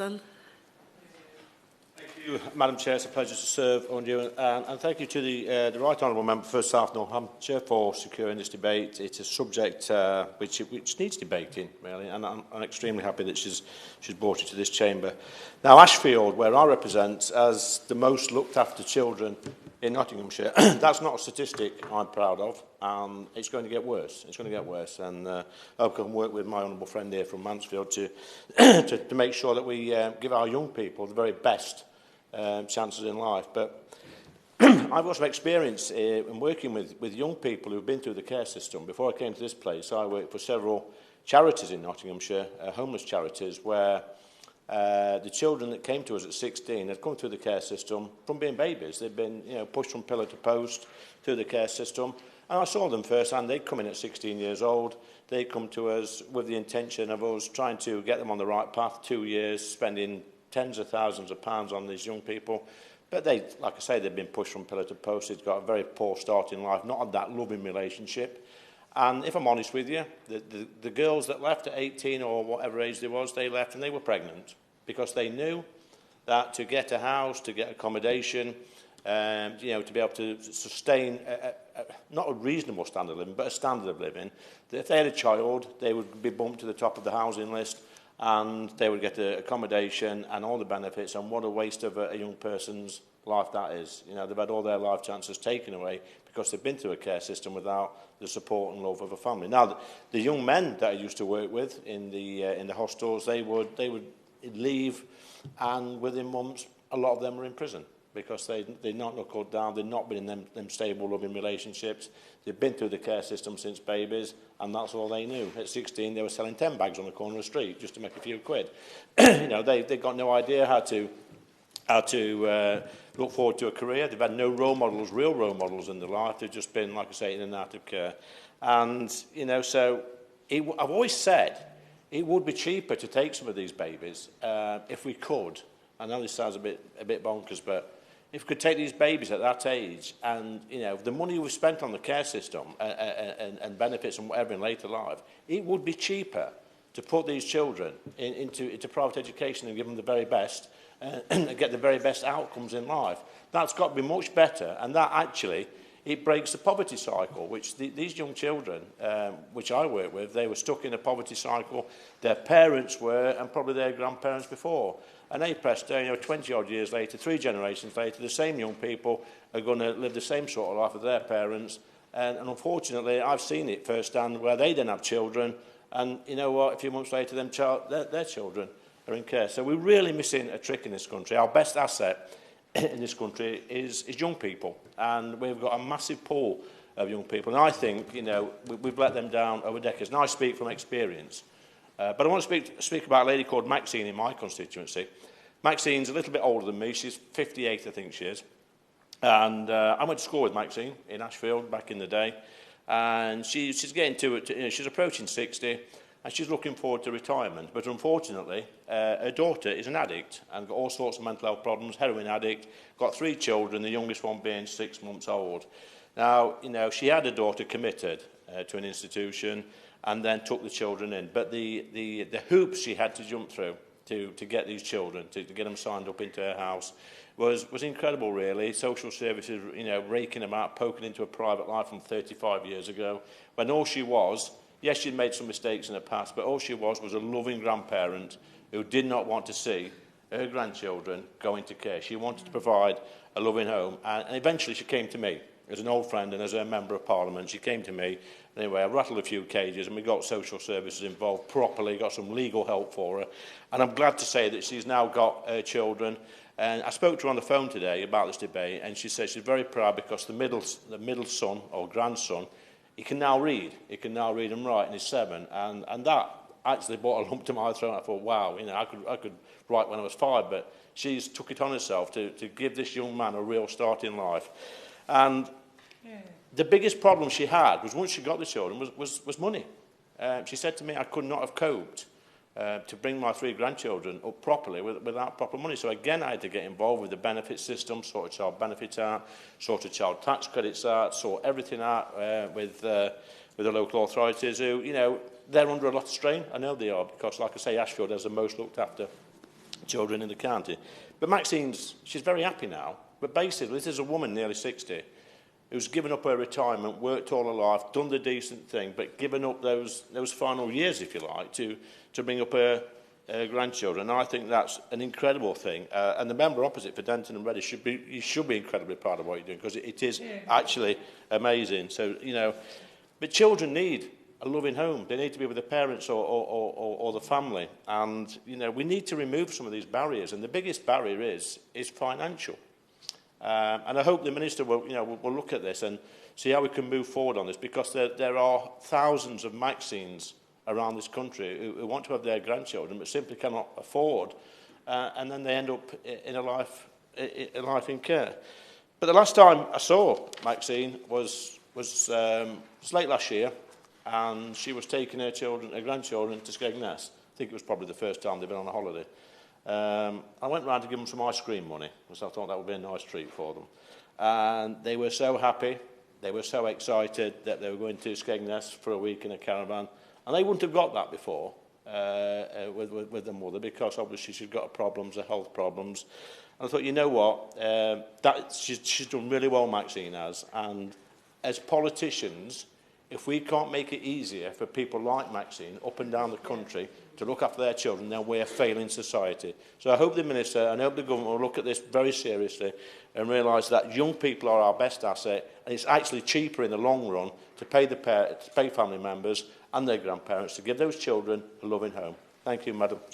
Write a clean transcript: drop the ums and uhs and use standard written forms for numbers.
Thank you, Madam Chair. It's a pleasure to serve under you, and thank you to the Right Honourable Member for South Northamptonshire for securing this debate. It's a subject which needs debating, really, and I'm extremely happy that she's brought it to this chamber. Now, Ashfield, where I represent, as the most looked after children in Nottinghamshire, that's not a statistic I'm proud of, and it's going to get worse. It's going to get worse, and I hope I can work with my honourable friend here from Mansfield to make sure that we give our young people the very best chances in life. But I've also experienced in working with young people who've been through the care system. Before I came to this place, I worked for several charities in Nottinghamshire, homeless charities, where the children that came to us at 16 had come through the care system from being babies. They'd been pushed from pillar to post through the care system. And I saw them firsthand. They'd come in at 16 years old. They'd come to us with the intention of us trying to get them on the right path, 2 years, spending tens of thousands of pounds on these young people. But they, like I say, they've been pushed from pillar to post. They've got a very poor start in life, not had that loving relationship. And if I'm honest with you, the girls that left at 18 or whatever age they left and they were pregnant because they knew that to get a house, to get accommodation, to be able to sustain not a reasonable standard of living, but a standard of living, that if they had a child, they would be bumped to the top of the housing list and they would get the accommodation and all the benefits. And what a waste of a young person's life that is. They've had all their life chances taken away because they've been through a care system without the support and love of a family. Now, the young men that I used to work with in the hostels, they would leave, and within months, a lot of them were in prison because they'd not knuckled down, they'd not been in them stable, loving relationships. They'd been through the care system since babies, and that's all they knew. At 16, they were selling 10 bags on the corner of the street just to make a few quid. They got no idea how to look forward to a career. They've had no real role models in their life. They've just been, like I say, in and out of care. And, so I've always said it would be cheaper to take some of these babies if we could. I know this sounds a bit bonkers, but if we could take these babies at that age and, the money we've spent on the care system and benefits and whatever in later life, it would be cheaper to put these children into private education and give them the very best and get the very best outcomes in life. That's got to be much better, and that actually, it breaks the poverty cycle, which these young children, which I work with, they were stuck in a poverty cycle. Their parents were, and probably their grandparents before. And they pressed, 20-odd years later, 3 generations later, the same young people are going to live the same sort of life as their parents. And unfortunately, I've seen it firsthand where they didn't have children. And you know what? A few months later, their children are in care. So we're really missing a trick in this country. Our best asset in this country is young people. And we've got a massive pool of young people. And I think, we've let them down over decades. Now I speak from experience. But I want to speak about a lady called Maxine in my constituency. Maxine's a little bit older than me. She's 58, I think she is. And I went to school with Maxine in Ashfield back in the day. And she's getting to it. She's approaching 60, and she's looking forward to retirement. But unfortunately, her daughter is an addict and got all sorts of mental health problems, heroin addict, got 3 children, the youngest one being 6 months old. Now, she had a daughter committed to an institution and then took the children in. But the hoops she had to jump through to get these children, to get them signed up into her house, was incredible, really. Social services, raking them out, poking into a private life from 35 years ago, when all she was, yes, she'd made some mistakes in the past, but all she was a loving grandparent who did not want to see her grandchildren go into care. She wanted to provide a loving home, and eventually she came to me. As an old friend and as a member of Parliament, she came to me. Anyway, I rattled a few cages and we got social services involved properly, got some legal help for her. And I'm glad to say that she's now got her children. And I spoke to her on the phone today about this debate, and she said she's very proud because the middle son or grandson, he can now read. He can now read and write, and he's 7. And that actually brought a lump to my throat. I thought, wow, I could write when I was 5, but she's took it on herself to give this young man a real start in life. And the biggest problem she had was once she got the children was money. She said to me, I could not have coped to bring my 3 grandchildren up properly without proper money. So again, I had to get involved with the benefit system, sort of child benefits out, sort of child tax credits out, sort everything out with the local authorities who, they're under a lot of strain. I know they are because, like I say, Ashfield has the most looked after children in the county. But she's very happy now. But basically, this is a woman nearly 60 who's given up her retirement, worked all her life, done the decent thing, but given up those final years, if you like, to bring up her grandchildren. And I think that's an incredible thing. And the member opposite for Denton and Reddy should be incredibly proud of what you're doing, because it is actually amazing. So, you know, but children need a loving home. They need to be with the parents or the family. And, you know, we need to remove some of these barriers. And the biggest barrier is financial. And I hope the Minister will look at this and see how we can move forward on this, because there are thousands of Maxines around this country who want to have their grandchildren but simply cannot afford, and then they end up in a life in care. But the last time I saw Maxine was late last year, and she was taking her grandchildren to Skegness. I think it was probably the first time they'd been on a holiday. I went round to give them some ice cream money, because I thought that would be a nice treat for them. And they were so happy, they were so excited that they were going to Skegness for a week in a caravan. And they wouldn't have got that before with their mother, because obviously she's got problems, her health problems. And I thought, you know what, she's done really well, Maxine has. And as politicians, if we can't make it easier for people like Maxine up and down the country to look after their children, then we're failing society. So I hope the Minister and I hope the government will look at this very seriously and realise that young people are our best asset, and it's actually cheaper in the long run to pay family members and their grandparents to give those children a loving home. Thank you, Madam Chair.